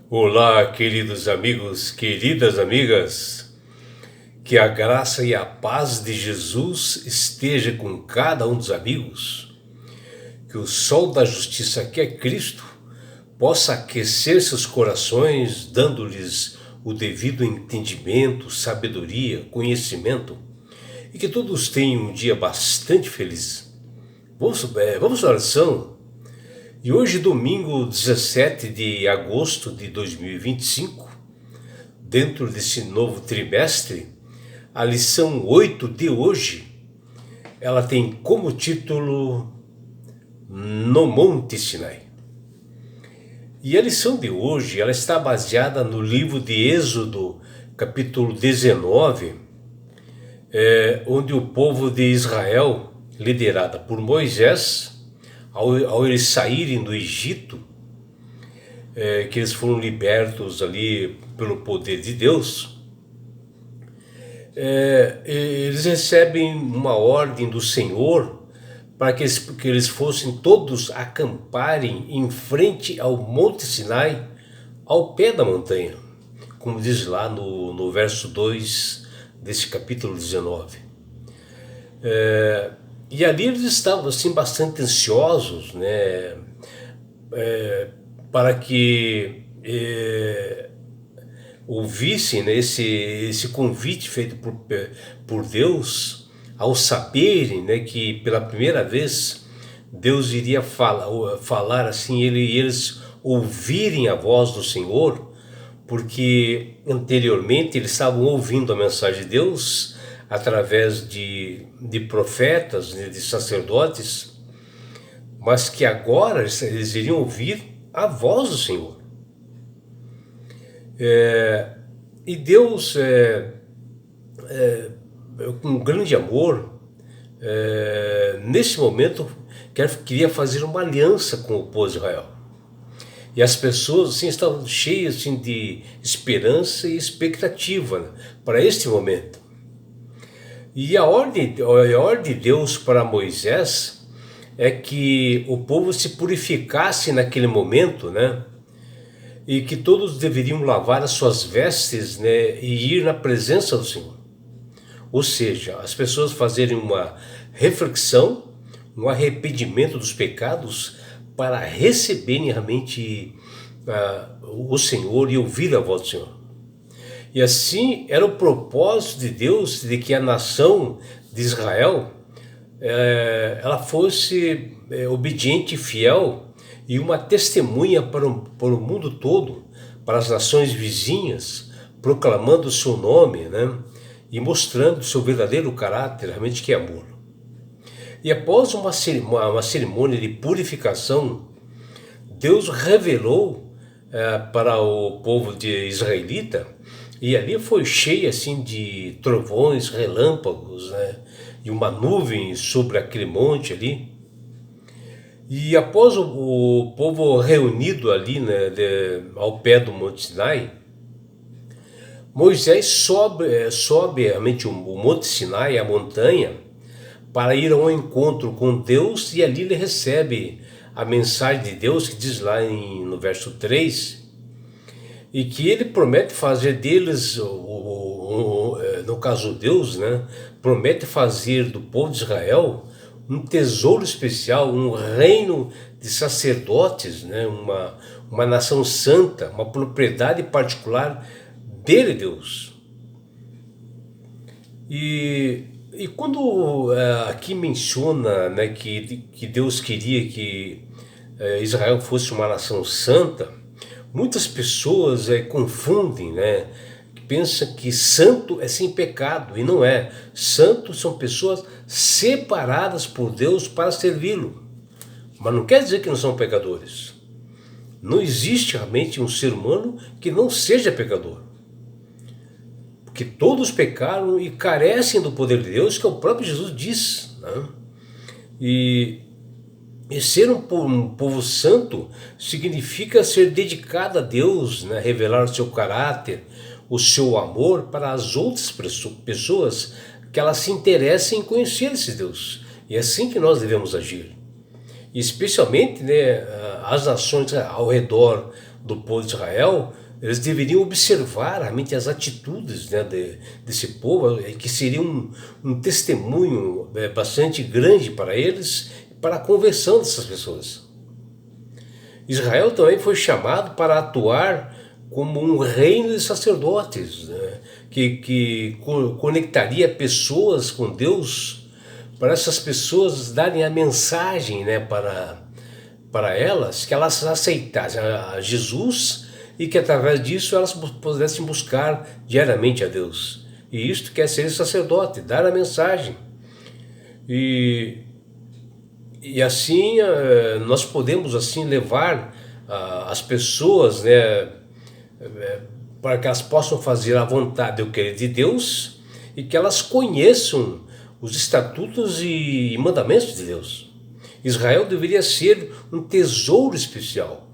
Olá, queridos amigos, queridas amigas, que a graça e a paz de Jesus esteja com cada um dos amigos, que o sol da justiça, que é Cristo, possa aquecer seus corações, dando-lhes o devido entendimento, sabedoria, conhecimento, e que todos tenham um dia bastante feliz. Vamos à oração. E hoje, domingo 17 de agosto de 2025, dentro desse novo trimestre, a lição 8 de hoje, ela tem como título No Monte Sinai. E a lição de hoje, ela está baseada no livro de Êxodo, capítulo 19, onde o povo de Israel, liderada por Moisés, ao eles saírem do Egito, que eles foram libertos ali pelo poder de Deus, eles recebem uma ordem do Senhor para que eles fossem todos acamparem em frente ao Monte Sinai, ao pé da montanha, como diz lá no verso 2 desse capítulo 19. E ali eles estavam assim bastante ansiosos, né, para que ouvissem, né, esse convite feito por Deus, ao saberem, né, que pela primeira vez Deus iria falar assim, eles ouvirem a voz do Senhor, porque anteriormente eles estavam ouvindo a mensagem de Deus através de profetas, né, de sacerdotes, mas que agora eles iriam ouvir a voz do Senhor. E Deus, com grande amor, nesse momento, queria fazer uma aliança com o povo de Israel. E as pessoas assim, estavam cheias assim, de esperança e expectativa, né, para este momento. E a ordem de Deus para Moisés é que o povo se purificasse naquele momento, né? E que todos deveriam lavar as suas vestes, né? E ir na presença do Senhor. Ou seja, as pessoas fazerem uma reflexão, um arrependimento dos pecados para receberem realmente o Senhor e ouvir a voz do Senhor. E assim era o propósito de Deus de que a nação de Israel ela fosse obediente e fiel e uma testemunha para o mundo todo, para as nações vizinhas, proclamando o seu nome, né? E mostrando o seu verdadeiro caráter, realmente que é amor. E após uma cerimônia de purificação, Deus revelou para o povo de israelita, e ali foi cheio assim de trovões, relâmpagos, né? E uma nuvem sobre aquele monte ali. E após o povo reunido ali, né, ao pé do Monte Sinai, Moisés sobe realmente o Monte Sinai, a montanha, para ir ao encontro com Deus, e ali ele recebe a mensagem de Deus, que diz lá no verso 3, e que ele promete fazer deles, no caso Deus, né, promete fazer do povo de Israel um tesouro especial, um reino de sacerdotes, né, uma nação santa, uma propriedade particular dele, Deus. E quando aqui menciona, né, que Deus queria que Israel fosse uma nação santa, muitas pessoas confundem, né? Pensam que santo é sem pecado, e não é. Santos são pessoas separadas por Deus para servi-lo. Mas não quer dizer que não são pecadores. Não existe realmente um ser humano que não seja pecador. Porque todos pecaram e carecem do poder de Deus, que o próprio Jesus diz, né? E ser um povo santo significa ser dedicado a Deus, né? Revelar o seu caráter, o seu amor para as outras pessoas, que elas se interessem em conhecer esse Deus. E é assim que nós devemos agir. especialmente, né, as nações ao redor do povo de Israel, eles deveriam observar realmente as atitudes, né, desse povo, que seria um testemunho bastante grande para eles, para a conversão dessas pessoas. Israel também foi chamado para atuar como um reino de sacerdotes, né, que conectaria pessoas com Deus, para essas pessoas darem a mensagem, né, para elas, que elas aceitassem a Jesus e que através disso elas pudessem buscar diariamente a Deus. E isto quer ser sacerdote, dar a mensagem. E assim nós podemos assim levar as pessoas, né, para que elas possam fazer a vontade e o querer de Deus e que elas conheçam os estatutos e mandamentos de Deus. Israel deveria ser um tesouro especial,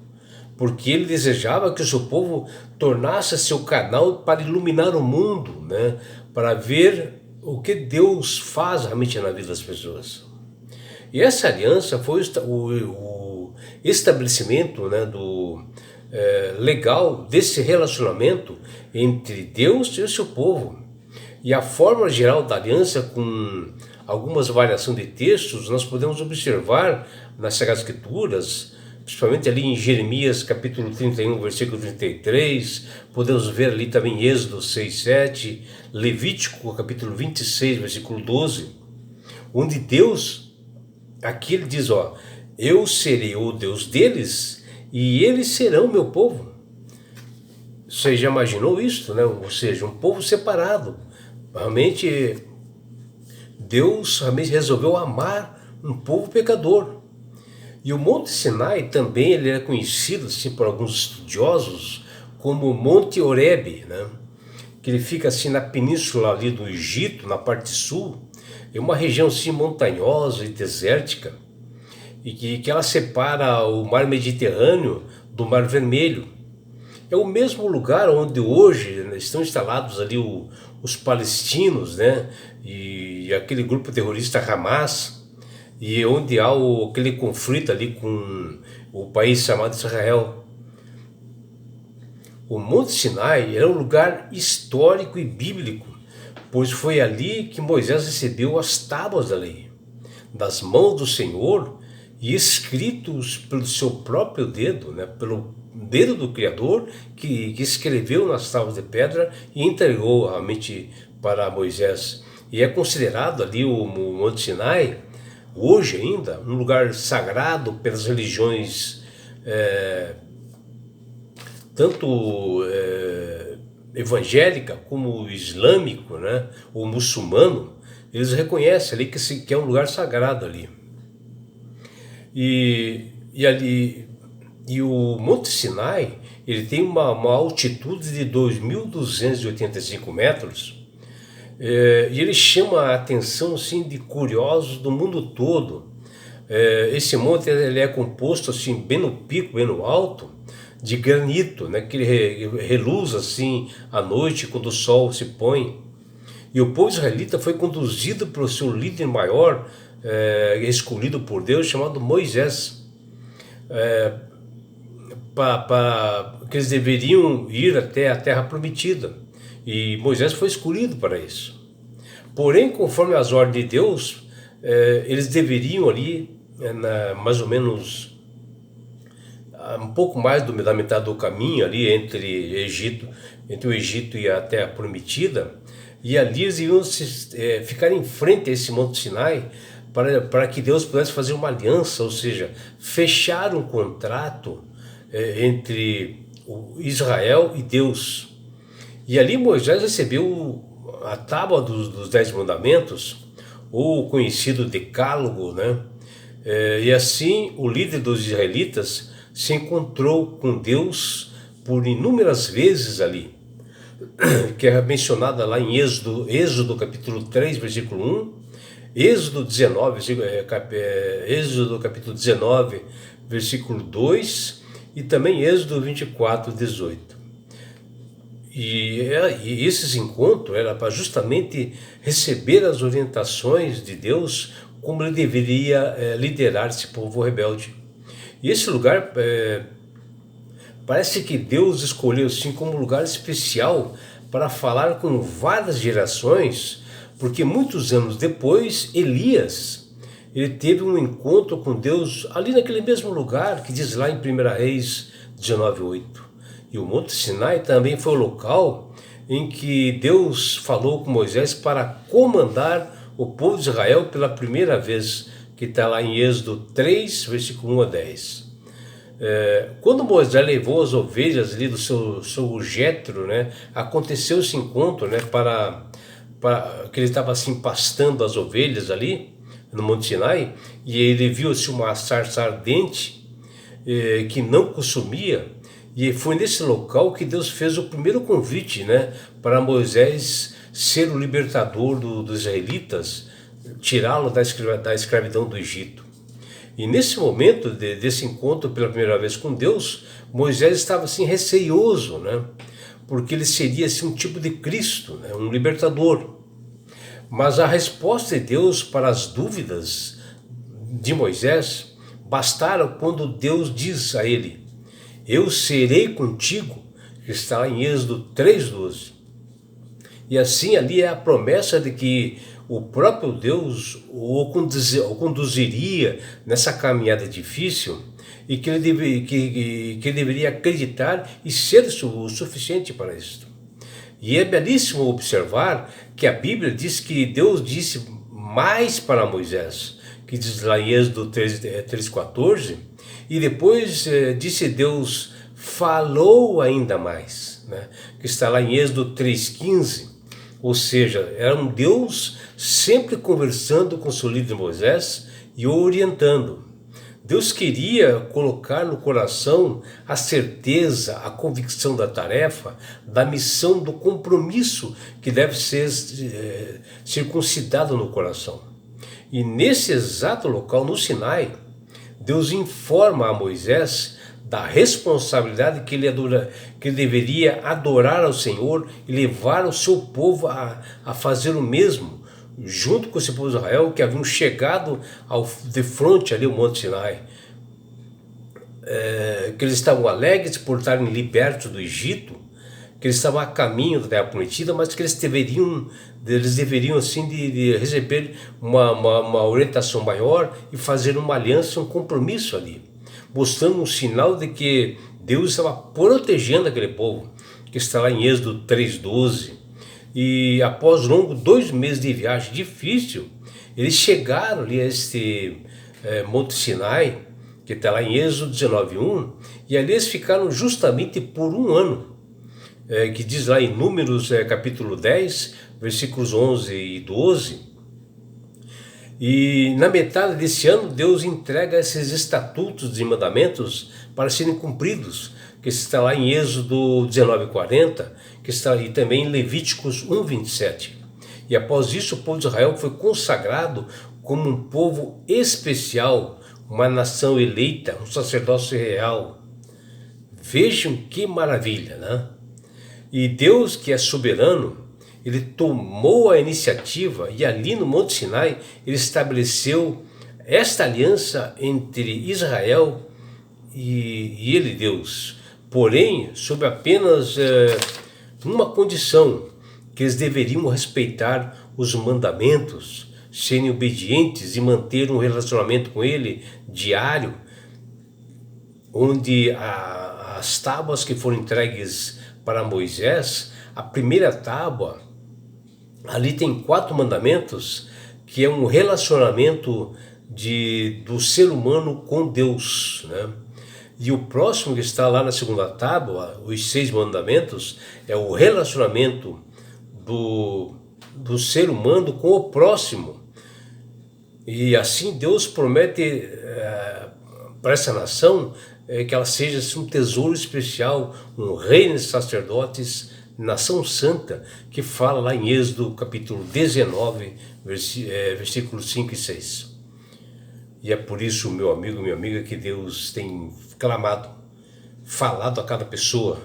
porque ele desejava que o seu povo tornasse seu canal para iluminar o mundo, né, para ver o que Deus faz realmente na vida das pessoas. E essa aliança foi o estabelecimento, né, legal desse relacionamento entre Deus e o seu povo. E a forma geral da aliança, com algumas variações de textos, nós podemos observar nas Sagradas Escrituras, principalmente ali em Jeremias capítulo 31, versículo 33, podemos ver ali também Êxodo 6, 7, Levítico capítulo 26, versículo 12, onde Deus, aqui ele diz, ó, eu serei o Deus deles e eles serão meu povo. Você já imaginou isso, né? Ou seja, um povo separado. Realmente Deus realmente resolveu amar um povo pecador. E o Monte Sinai também ele é conhecido assim, por alguns estudiosos como Monte Horebe, né? Que ele fica assim na península ali do Egito, na parte sul. É uma região assim montanhosa e desértica, e que ela separa o mar Mediterrâneo do Mar Vermelho. É o mesmo lugar onde hoje, né, estão instalados ali os palestinos, né, e aquele grupo terrorista Hamas, e onde há aquele conflito ali com o país chamado Israel. O Monte Sinai era um lugar histórico e bíblico, pois foi ali que Moisés recebeu as tábuas da lei, das mãos do Senhor, e escritos pelo seu próprio dedo, né, pelo dedo do Criador, que escreveu nas tábuas de pedra e entregou realmente para Moisés. E é considerado ali o Monte Sinai, hoje ainda, um lugar sagrado pelas religiões, tanto evangélica como islâmico, né, ou muçulmano. Eles reconhecem ali que é um lugar sagrado ali. E o Monte Sinai, ele tem uma altitude de 2.285 metros, e ele chama a atenção assim, de curiosos do mundo todo. Esse monte ele é composto assim, bem no pico, bem no alto, de granito, né, que ele reluz assim à noite quando o sol se põe. E o povo israelita foi conduzido pelo seu líder maior, escolhido por Deus, chamado Moisés, que eles deveriam ir até a terra prometida. E Moisés foi escolhido para isso. Porém, conforme as ordens de Deus, eles deveriam ali, mais ou menos um pouco mais da metade do caminho ali entre o Egito e a terra prometida, e ali eles iam ficar em frente a esse Monte Sinai para que Deus pudesse fazer uma aliança, ou seja, fechar um contrato entre Israel e Deus. E ali Moisés recebeu a tábua dos 10 mandamentos, ou conhecido decálogo, né? E assim o líder dos israelitas se encontrou com Deus por inúmeras vezes ali, que é mencionada lá em Êxodo capítulo 3, versículo 1, Êxodo capítulo 19, versículo 2, e também Êxodo 24, 18. E esses encontros era para justamente receber as orientações de Deus como ele deveria liderar esse povo rebelde. E esse lugar, parece que Deus escolheu assim como um lugar especial para falar com várias gerações, porque muitos anos depois, Elias, ele teve um encontro com Deus ali naquele mesmo lugar que diz lá em 1 Reis 19:8. E o Monte Sinai também foi o local em que Deus falou com Moisés para comandar o povo de Israel pela primeira vez, que está lá em Êxodo 3, versículo 1-10. Quando Moisés levou as ovelhas ali do seu Jétro, né, aconteceu esse encontro, né, para que ele estava assim pastando as ovelhas ali no Monte Sinai, e ele viu assim, uma sarça ardente que não consumia, e foi nesse local que Deus fez o primeiro convite, né, para Moisés ser o libertador dos israelitas, tirá-lo da escravidão do Egito. E nesse momento desse encontro pela primeira vez com Deus, Moisés estava assim receioso, né? Porque ele seria assim um tipo de Cristo, né? Um libertador. Mas a resposta de Deus para as dúvidas de Moisés bastaram quando Deus diz a ele: eu serei contigo, que está lá em Êxodo 3:12. E assim ali é a promessa de que o próprio Deus o conduziria nessa caminhada difícil, e que ele deveria acreditar e ser o suficiente para isso. E é belíssimo observar que a Bíblia diz que Deus disse mais para Moisés, que diz lá em Êxodo 3:14, e depois disse Deus, falou ainda mais, né? Que está lá em Êxodo 3:15. Ou seja, era um Deus sempre conversando com seu líder Moisés e o orientando. Deus queria colocar no coração a certeza, a convicção da tarefa, da missão, do compromisso que deve ser circuncidado no coração. E nesse exato local, no Sinai, Deus informa a Moisés da responsabilidade que ele deveria adorar ao Senhor e levar o seu povo a fazer o mesmo, junto com esse povo de Israel que haviam chegado de frente ali ao Monte Sinai. Que eles estavam alegres por estarem libertos do Egito, que eles estavam a caminho da Terra Prometida, mas que eles deveriam assim de receber uma orientação maior e fazer uma aliança, um compromisso ali, mostrando um sinal de que Deus estava protegendo aquele povo, que está lá em Êxodo 3:12. E após longo 2 meses de viagem difícil, eles chegaram ali a este Monte Sinai, que está lá em Êxodo 19:1, e ali eles ficaram justamente por 1 ano, que diz lá em Números capítulo 10, versículos 11 e 12. E na metade desse ano, Deus entrega esses estatutos e mandamentos para serem cumpridos, que está lá em Êxodo 19:40, que está aí também em Levíticos 1:27. E após isso, o povo de Israel foi consagrado como um povo especial, uma nação eleita, um sacerdócio real. Vejam que maravilha, né? E Deus, que é soberano, ele tomou a iniciativa e ali no Monte Sinai ele estabeleceu esta aliança entre Israel e ele, Deus. Porém, sob apenas uma condição, que eles deveriam respeitar os mandamentos, serem obedientes e manter um relacionamento com ele diário, onde as tábuas que foram entregues para Moisés, a primeira tábua, ali tem 4 mandamentos, que é um relacionamento do ser humano com Deus, né? E o próximo que está lá na segunda tábua, os 6 mandamentos, é o relacionamento do ser humano com o próximo. E assim Deus promete para essa nação que ela seja assim, um tesouro especial, um reino de sacerdotes, nação santa, que fala lá em Êxodo capítulo 19, versículos 5 e 6. E é por isso, meu amigo, minha amiga, que Deus tem clamado, falado a cada pessoa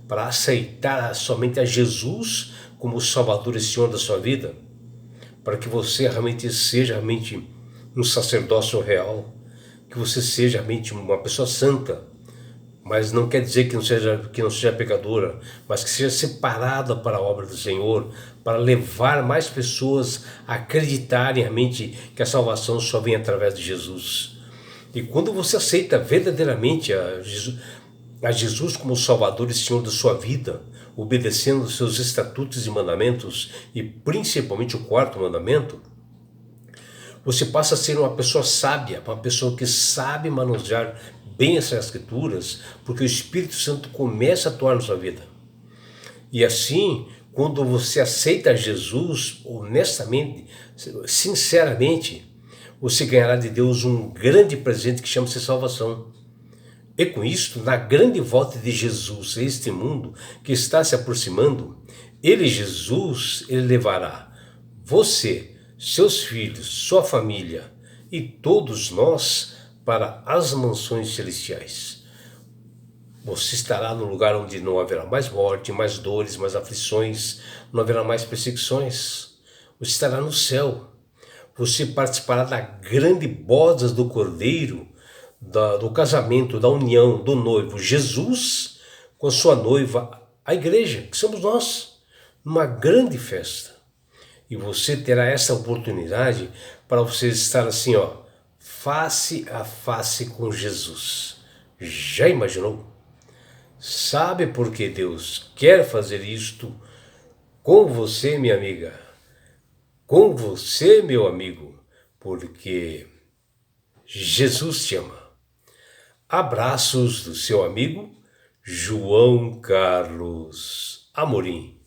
para aceitar somente a Jesus como o Salvador e Senhor da sua vida, para que você realmente seja um sacerdócio real, que você seja realmente uma pessoa santa, mas não quer dizer que não seja pecadora, mas que seja separada para a obra do Senhor, para levar mais pessoas a acreditarem realmente que a salvação só vem através de Jesus. E quando você aceita verdadeiramente a Jesus como Salvador e Senhor da sua vida, obedecendo os seus estatutos e mandamentos, e principalmente o quarto mandamento, você passa a ser uma pessoa sábia, uma pessoa que sabe manusear bem essas escrituras, porque o Espírito Santo começa a atuar na sua vida. E assim, quando você aceita Jesus honestamente, sinceramente, você ganhará de Deus um grande presente que chama-se salvação. E com isto, na grande volta de Jesus a este mundo que está se aproximando, Jesus, ele levará você, seus filhos, sua família e todos nós para as mansões celestiais. Você estará no lugar onde não haverá mais morte, mais dores, mais aflições, não haverá mais perseguições. Você estará no céu. Você participará da grande bodas do Cordeiro, do casamento, da união do noivo Jesus com a sua noiva, a igreja, que somos nós, numa grande festa. E você terá essa oportunidade para você estar assim, ó, face a face com Jesus. Já imaginou? Sabe por que Deus quer fazer isto com você, minha amiga? Com você, meu amigo? Porque Jesus te ama. Abraços do seu amigo João Carlos Amorim.